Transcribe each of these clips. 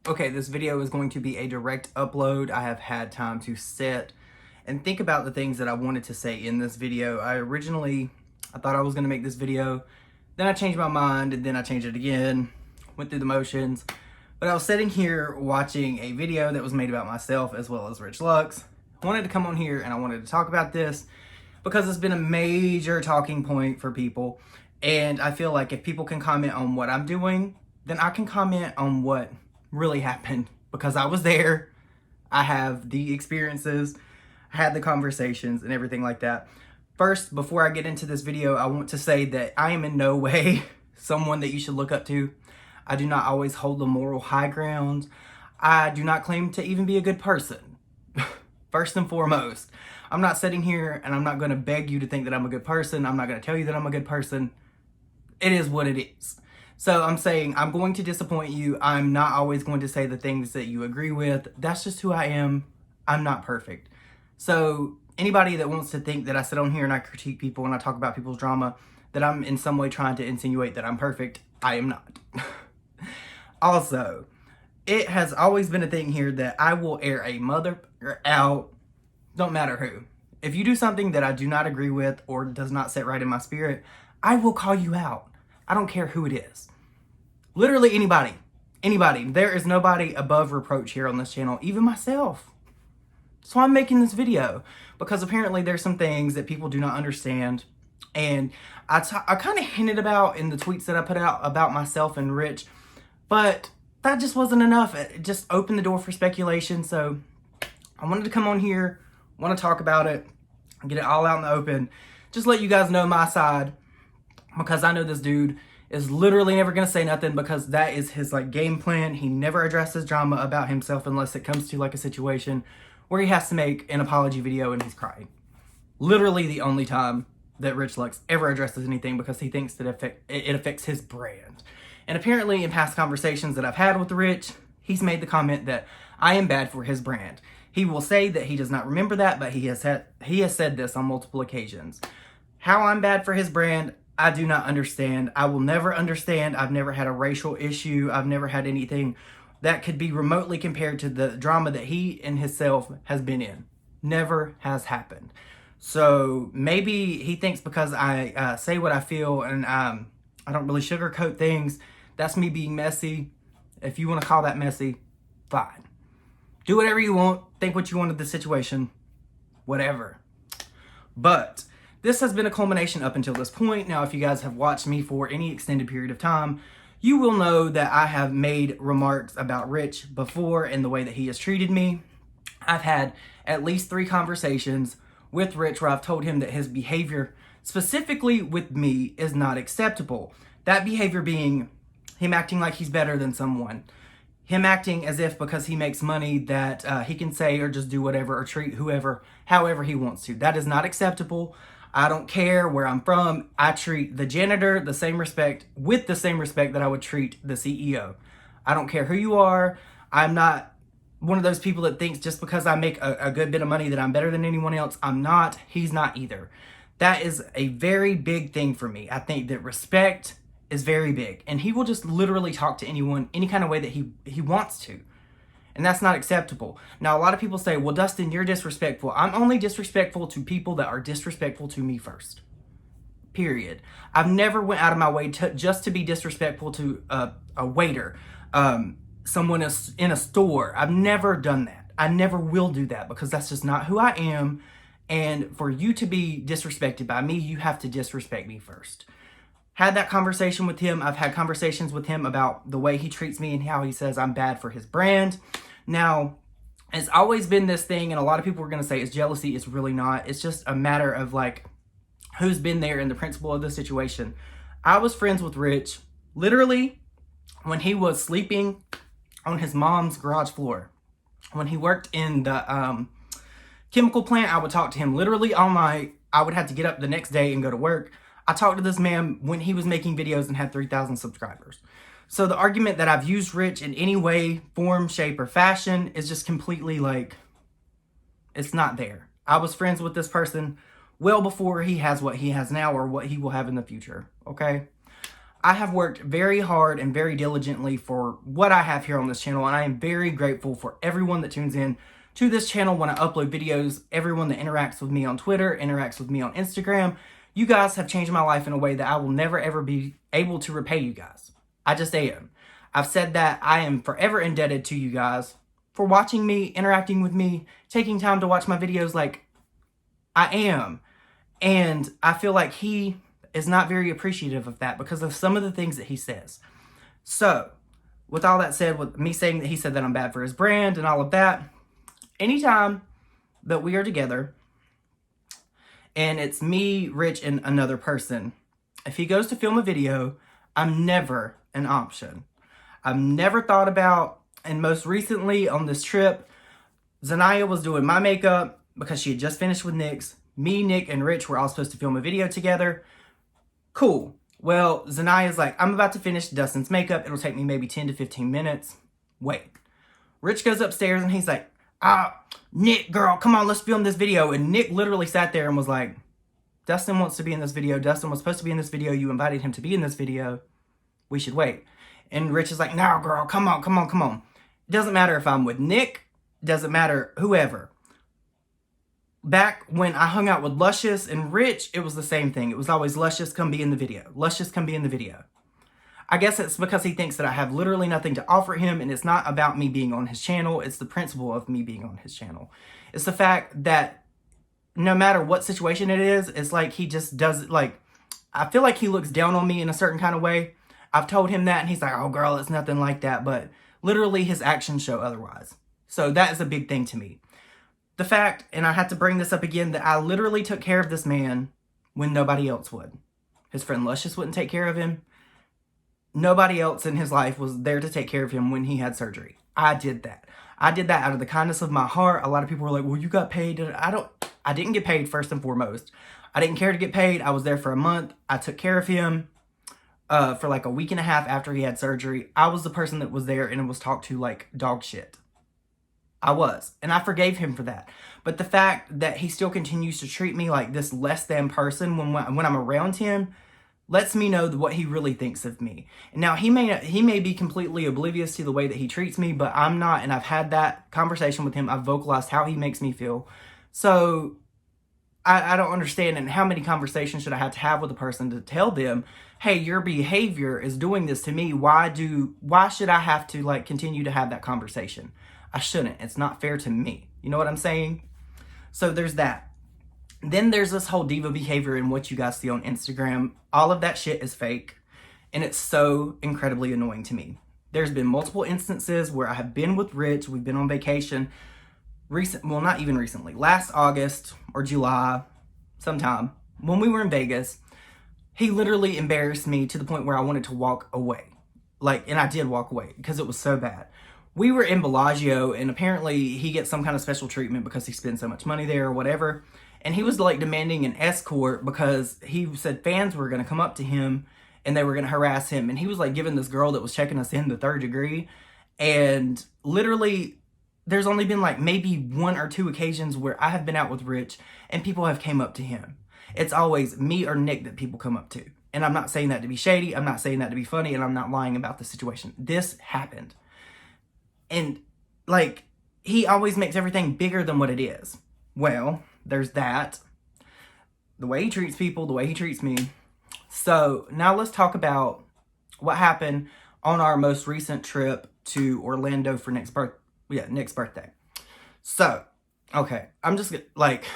Okay, this video is going to be a direct upload. I have had time to sit and think about the things that I wanted to say in this video. I thought I was going to make this video, then I changed my mind, and then I changed it again, went through the motions. But I was sitting here watching a video that was made about myself as well as Rich Lux. I wanted to come on here and I wanted to talk about this because it's been a major talking point for people. And I feel like if people can comment on what I'm doing, then I can comment on what really happened, because I was there. I have the experiences, I had the conversations and everything like that. First, before I get into this video, I want to say that I am in no way someone that you should look up to. I do not always hold the moral high ground. I do not claim to even be a good person. First and foremost, I'm not sitting here and I'm not going to beg you to think that I'm a good person. I'm not going to tell you that I'm a good person. It is what it is. So I'm saying I'm going to disappoint you. I'm not always going to say the things that you agree with. That's just who I am. I'm not perfect. So anybody that wants to think that I sit on here and I critique people and I talk about people's drama, that I'm in some way trying to insinuate that I'm perfect, I am not. Also, it has always been a thing here that I will air a mother out, don't matter who. If you do something that I do not agree with or does not sit right in my spirit, I will call you out. I don't care who it is. Literally anybody. Anybody. There is nobody above reproach here on this channel, even myself. So I'm making this video because apparently there's some things that people do not understand. And I kind of hinted about in the tweets that I put out about myself and Rich, but that just wasn't enough. It just opened the door for speculation. So I wanted to come on here, want to talk about it, get it all out in the open, just let you guys know my side. Because I know this dude is literally never going to say nothing, because that is his game plan. He never addresses drama about himself unless it comes to a situation where he has to make an apology video and he's crying. Literally the only time that Rich Lux ever addresses anything, because he thinks that it affects his brand. And apparently in past conversations that I've had with Rich, he's made the comment that I am bad for his brand. He will say that he does not remember that, but he has said this on multiple occasions. How I'm bad for his brand, I do not understand. I will never understand. I've never had a racial issue. I've never had anything that could be remotely compared to the drama that he and himself has been in. Never has happened. So maybe he thinks because I say what I feel and I don't really sugarcoat things, that's me being messy. If you want to call that messy, fine. Do whatever you want. Think what you want of the situation. Whatever. But this has been a culmination up until this point. Now, if you guys have watched me for any extended period of time, you will know that I have made remarks about Rich before and the way that he has treated me. I've had at least 3 conversations with Rich where I've told him that his behavior, specifically with me, is not acceptable. That behavior being him acting like he's better than someone. Him acting as if because he makes money that he can say or just do whatever or treat whoever however he wants to. That is not acceptable. I don't care where I'm from. I treat the janitor with the same respect that I would treat the CEO. I don't care who you are. I'm not one of those people that thinks just because I make a good bit of money that I'm better than anyone else. I'm not. He's not either. That is a very big thing for me. I think that respect is very big. And he will just literally talk to anyone any kind of way that he wants to. And that's not acceptable. Now, a lot of people say, well, Dustin, you're disrespectful. I'm only disrespectful to people that are disrespectful to me first. Period. I've never went out of my way just to be disrespectful to a waiter, someone in a store. I've never done that. I never will do that, because that's just not who I am. And for you to be disrespected by me, you have to disrespect me first. Had that conversation with him. I've had conversations with him about the way he treats me and how he says I'm bad for his brand. Now, it's always been this thing, and a lot of people are going to say it's jealousy. It's really not. It's just a matter of who's been there and the principle of the situation. I was friends with Rich literally when he was sleeping on his mom's garage floor. When he worked in the chemical plant, I would talk to him literally all night. I would have to get up the next day and go to work. I talked to this man when he was making videos and had 3,000 subscribers. So the argument that I've used Rich in any way, form, shape, or fashion is just completely it's not there. I was friends with this person well before he has what he has now or what he will have in the future, okay? I have worked very hard and very diligently for what I have here on this channel, and I am very grateful for everyone that tunes in to this channel when I upload videos, everyone that interacts with me on Twitter, interacts with me on Instagram. You guys have changed my life in a way that I will never ever be able to repay you guys. I just am. I've said that I am forever indebted to you guys for watching me, interacting with me, taking time to watch my videos. Like, I am. And I feel like he is not very appreciative of that because of some of the things that he says. So, with all that said, with me saying that he said that I'm bad for his brand and all of that, anytime that we are together and it's me, Rich, and another person, if he goes to film a video, I'm never an option. I've never thought about, and most recently on this trip, Zanaya was doing my makeup because she had just finished with Nick's. Me, Nick, and Rich were all supposed to film a video together. Cool. Well, Zanaya's like, I'm about to finish Dustin's makeup. It'll take me maybe 10 to 15 minutes. Wait. Rich goes upstairs and he's like, Nick, girl, come on, let's film this video. And Nick literally sat there and was like, Dustin wants to be in this video. Dustin was supposed to be in this video. You invited him to be in this video. We should wait. And Rich is like, no, girl, come on, come on, come on. It doesn't matter if I'm with Nick. Doesn't matter whoever. Back when I hung out with Luscious and Rich, it was the same thing. It was always Luscious, come be in the video. Luscious, come be in the video. I guess it's because he thinks that I have literally nothing to offer him, and it's not about me being on his channel. It's the principle of me being on his channel. It's the fact that no matter what situation it is, it's like he just does, like, I feel like he looks down on me in a certain kind of way. I've told him that, and he's like, oh, girl, it's nothing like that. But literally his actions show otherwise. So that is a big thing to me. The fact, and I have to bring this up again, that I literally took care of this man when nobody else would. His friend Luscious wouldn't take care of him. Nobody else in his life was there to take care of him when he had surgery. I did that. I did that out of the kindness of my heart. A lot of people were like, well, you got paid. I didn't get paid first and foremost. I didn't care to get paid. I was there for a month. I took care of him for like a week and a half after he had surgery. I was the person that was there and was talked to like dog shit. I was. And I forgave him for that. But the fact that he still continues to treat me like this less than person when I'm around him lets me know what he really thinks of me. And now he may be completely oblivious to the way that he treats me, but I'm not. And I've had that conversation with him. I've vocalized how he makes me feel. So I don't understand. And how many conversations should I have to have with a person to tell them, hey, your behavior is doing this to me. Why should I have to like continue to have that conversation? I shouldn't. It's not fair to me. You know what I'm saying? So there's that. Then there's this whole diva behavior and what you guys see on Instagram. All of that shit is fake. And it's so incredibly annoying to me. There's been multiple instances where I have been with Rich. We've been on vacation. Well, not even recently. Last August or July, sometime, when we were in Vegas, he literally embarrassed me to the point where I wanted to walk away. And I did walk away because it was so bad. We were in Bellagio, and apparently he gets some kind of special treatment because he spends so much money there or whatever. And he was like demanding an escort because he said fans were going to come up to him and they were going to harass him. And he was like giving this girl that was checking us in the third degree. And literally, there's only been like maybe 1 or 2 occasions where I have been out with Rich and people have came up to him. It's always me or Nick that people come up to. And I'm not saying that to be shady. I'm not saying that to be funny. And I'm not lying about the situation. This happened. And, like, he always makes everything bigger than what it is. Well, there's that. The way he treats people, the way he treats me. So, now let's talk about what happened on our most recent trip to Orlando for Nick's birthday. So, okay, I'm just, like,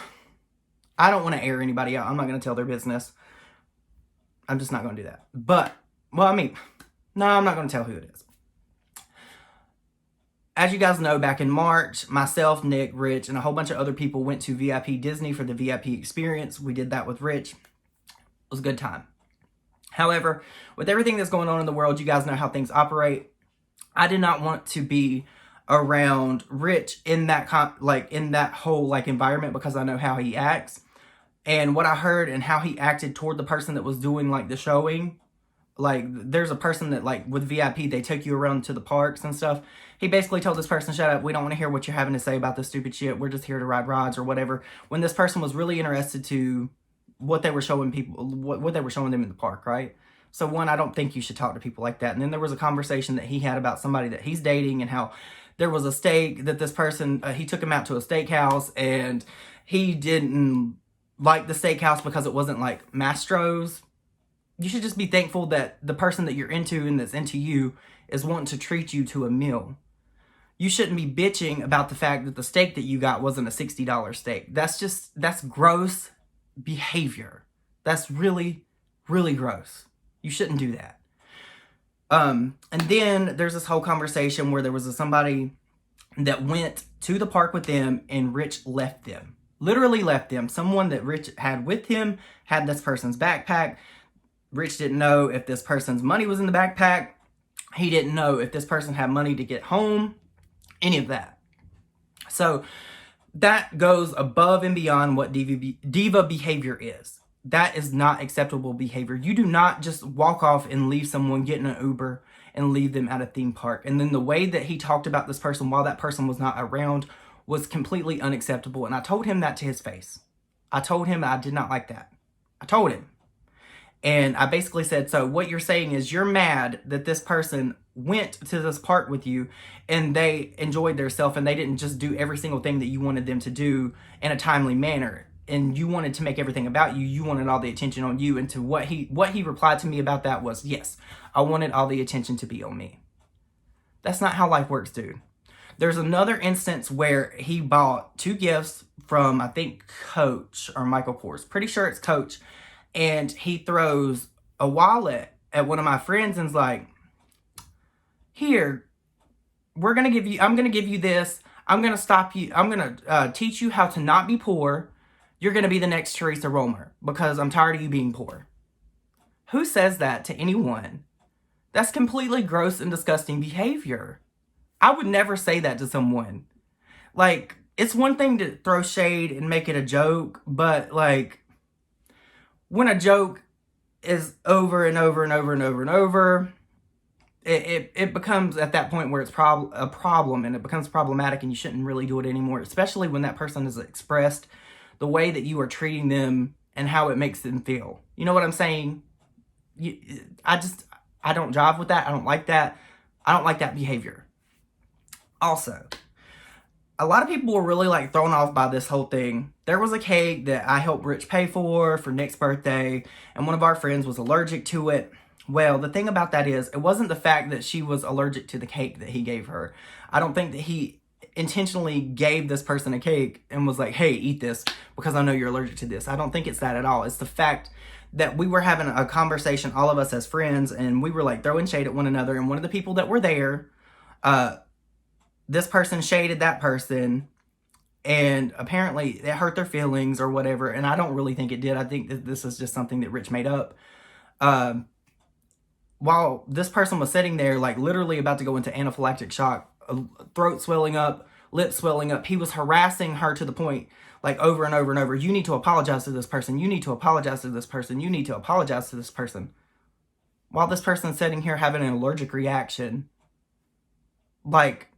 I don't want to air anybody out. I'm not going to tell their business. I'm just not going to do that. But, well, I mean, no, I'm not going to tell who it is. As you guys know, back in March, myself, Nick, Rich, and a whole bunch of other people went to VIP Disney for the VIP experience. We did that with Rich. It was a good time. However, with everything that's going on in the world, you guys know how things operate. I did not want to be around Rich in that whole environment because I know how he acts. And what I heard and how he acted toward the person that was doing the showing. There's a person that with VIP, they take you around to the parks and stuff. He basically told this person, shut up, we don't want to hear what you're having to say about this stupid shit. We're just here to ride rides or whatever. When this person was really interested to what they were showing people, what they were showing them in the park, right? So one, I don't think you should talk to people like that. And then there was a conversation that he had about somebody that he's dating and how there was a steak that this person, he took him out to a steakhouse and he didn't like the steakhouse because it wasn't like Mastro's. You should just be thankful that the person that you're into and that's into you is wanting to treat you to a meal. You shouldn't be bitching about the fact that the steak that you got wasn't a $60 steak. That's gross behavior. That's really, really gross. You shouldn't do that. And then there's this whole conversation where there was somebody that went to the park with them and Rich left them. Literally left them. Someone that Rich had with him had this person's backpack. Rich didn't know if this person's money was in the backpack. He didn't know if this person had money to get home. Any of that. So that goes above and beyond what diva behavior is. That is not acceptable behavior. You do not just walk off and leave someone, get in an Uber, and leave them at a theme park. And then the way that he talked about this person while that person was not around was completely unacceptable. And I told him that to his face. I told him I did not like that. I told him. And I basically said, so what you're saying is you're mad that this person went to this park with you and they enjoyed themselves and they didn't just do every single thing that you wanted them to do in a timely manner. And you wanted to make everything about you. You wanted all the attention on you. And to what he replied to me about that was, yes, I wanted all the attention to be on me. That's not how life works, dude. There's another instance where he bought 2 gifts from, I think, Coach or Michael Kors. Pretty sure it's Coach. And he throws a wallet at one of my friends and's like, here, I'm going to give you this. I'm going to stop you. I'm going to teach you how to not be poor. You're going to be the next Teresa Romer because I'm tired of you being poor. Who says that to anyone? That's completely gross and disgusting behavior. I would never say that to someone. Like, it's one thing to throw shade and make it a joke, but like, when a joke is over and over and over and over and over, it becomes at that point where it's a problem and it becomes problematic and you shouldn't really do it anymore, especially when that person has expressed the way that you are treating them and how it makes them feel. You know what I'm saying? I don't jive with that. I don't like that. I don't like that behavior. Also, a lot of people were really like thrown off by this whole thing. There was a cake that I helped Rich pay for Nick's birthday, and one of our friends was allergic to it. Well, the thing about that is, it wasn't the fact that she was allergic to the cake that he gave her. I don't think that he intentionally gave this person a cake and was like, hey, eat this because I know you're allergic to this. I don't think it's that at all. It's the fact that we were having a conversation, all of us as friends, and we were like throwing shade at one another, and one of the people that were there, this person shaded that person, and apparently it hurt their feelings or whatever, and I don't really think it did. I think that this is just something that Rich made up. While this person was sitting there, like literally about to go into anaphylactic shock, throat swelling up, lips swelling up, he was harassing her to the point, like over and over and over, you need to apologize to this person, you need to apologize to this person, you need to apologize to this person. While this person's sitting here having an allergic reaction. Like,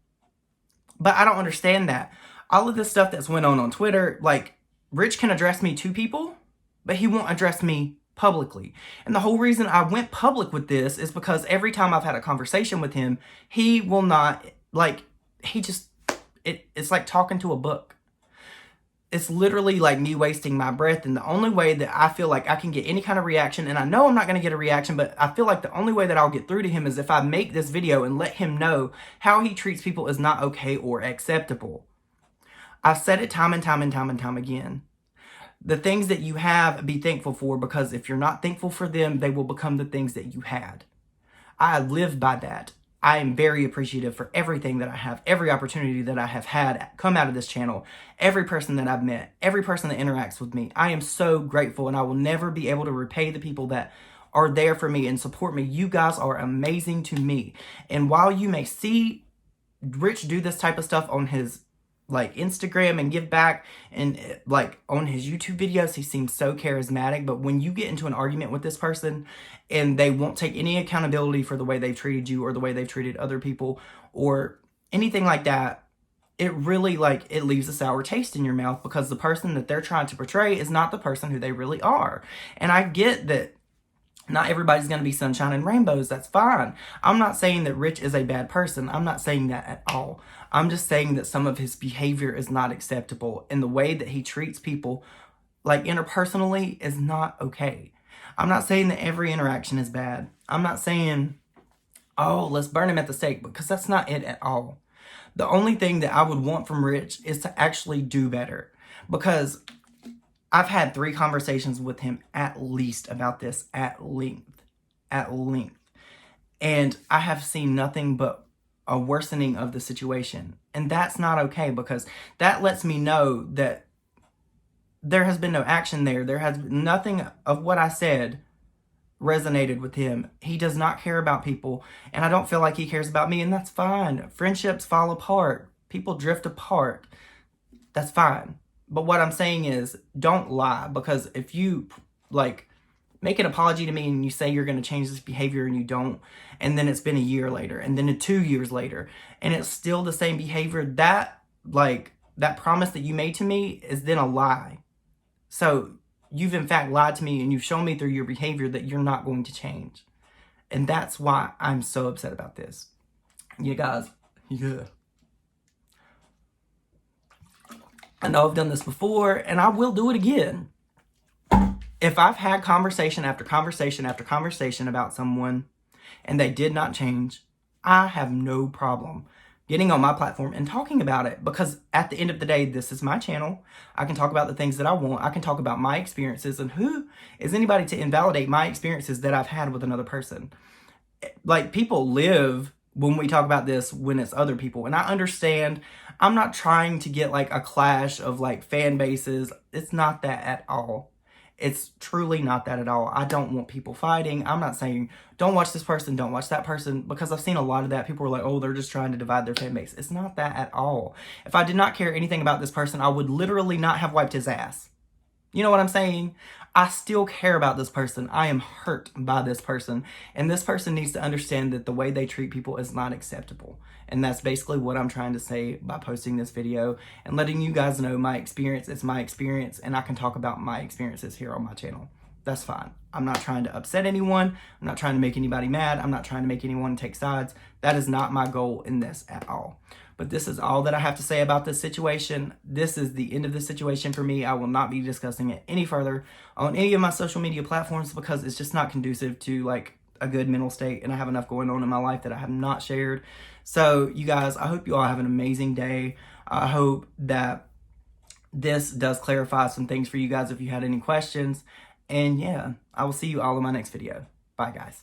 but I don't understand that. All of this stuff that's went on Twitter, like, Rich can address me to people, but he won't address me publicly. And the whole reason I went public with this is because every time I've had a conversation with him, he will not, like, it's like talking to a book. It's literally like me wasting my breath. And the only way that I feel like I can get any kind of reaction, and I know I'm not going to get a reaction, but I feel like the only way that I'll get through to him is if I make this video and let him know how he treats people is not okay or acceptable. I've said it time and time and time and time again. The things that you have, be thankful for, because if you're not thankful for them, they will become the things that you had. I live by that. I am very appreciative for everything that I have, every opportunity that I have had come out of this channel, every person that I've met, every person that interacts with me. I am so grateful, and I will never be able to repay the people that are there for me and support me. You guys are amazing to me. And while you may see Rich do this type of stuff on his like Instagram and give back, and like on his YouTube videos, he seems so charismatic, but when you get into an argument with this person and they won't take any accountability for the way they've treated you or the way they've treated other people or anything like that, it really, like, it leaves a sour taste in your mouth, because the person that they're trying to portray is not the person who they really are. And I get that Not everybody's going to be sunshine and rainbows. That's fine. I'm not saying that Rich is a bad person. I'm not saying that at all. I'm just saying that some of his behavior is not acceptable, and the way that he treats people, like interpersonally, is not okay. I'm not saying that every interaction is bad. I'm not saying, oh, let's burn him at the stake, because that's not it at all. The only thing that I would want from Rich is to actually do better, because I've had 3 conversations with him at least about this at length. And I have seen nothing but a worsening of the situation. And that's not okay, because that lets me know that there has been no action there. There has been nothing of what I said resonated with him. He does not care about people, and I don't feel like he cares about me, and that's fine. Friendships fall apart. People drift apart. That's fine. But what I'm saying is, don't lie, because if you like make an apology to me and you say you're going to change this behavior and you don't, and then it's been a year later, and then 2 years later, and it's still the same behavior, that promise that you made to me is then a lie. So you've in fact lied to me, and you've shown me through your behavior that you're not going to change. And that's why I'm so upset about this. You guys, yeah. I know I've done this before, and I will do it again. If I've had conversation after conversation after conversation about someone and they did not change, I have no problem getting on my platform and talking about it, because at the end of the day, this is my channel. I can talk about the things that I want. I can talk about my experiences, and who is anybody to invalidate my experiences that I've had with another person? Like, people live when we talk about this when it's other people, and I understand. I'm not trying to get like a clash of like fan bases. It's not that at all. It's truly not that at all. I don't want people fighting. I'm not saying don't watch this person, don't watch that person, because I've seen a lot of that. People are like, oh, they're just trying to divide their fan base. It's not that at all. If I did not care anything about this person, I would literally not have wiped his ass. You know what I'm saying? I still care about this person. I am hurt by this person. And this person needs to understand that the way they treat people is not acceptable. And that's basically what I'm trying to say by posting this video and letting you guys know my experience is my experience, and I can talk about my experiences here on my channel. That's fine. I'm not trying to upset anyone. I'm not trying to make anybody mad. I'm not trying to make anyone take sides. That is not my goal in this at all. But this is all that I have to say about this situation. This is the end of the situation for me. I will not be discussing it any further on any of my social media platforms, because it's just not conducive to like a good mental state, and I have enough going on in my life that I have not shared. So you guys, I hope you all have an amazing day. I hope that this does clarify some things for you guys if you had any questions. And yeah, I will see you all in my next video. Bye, guys.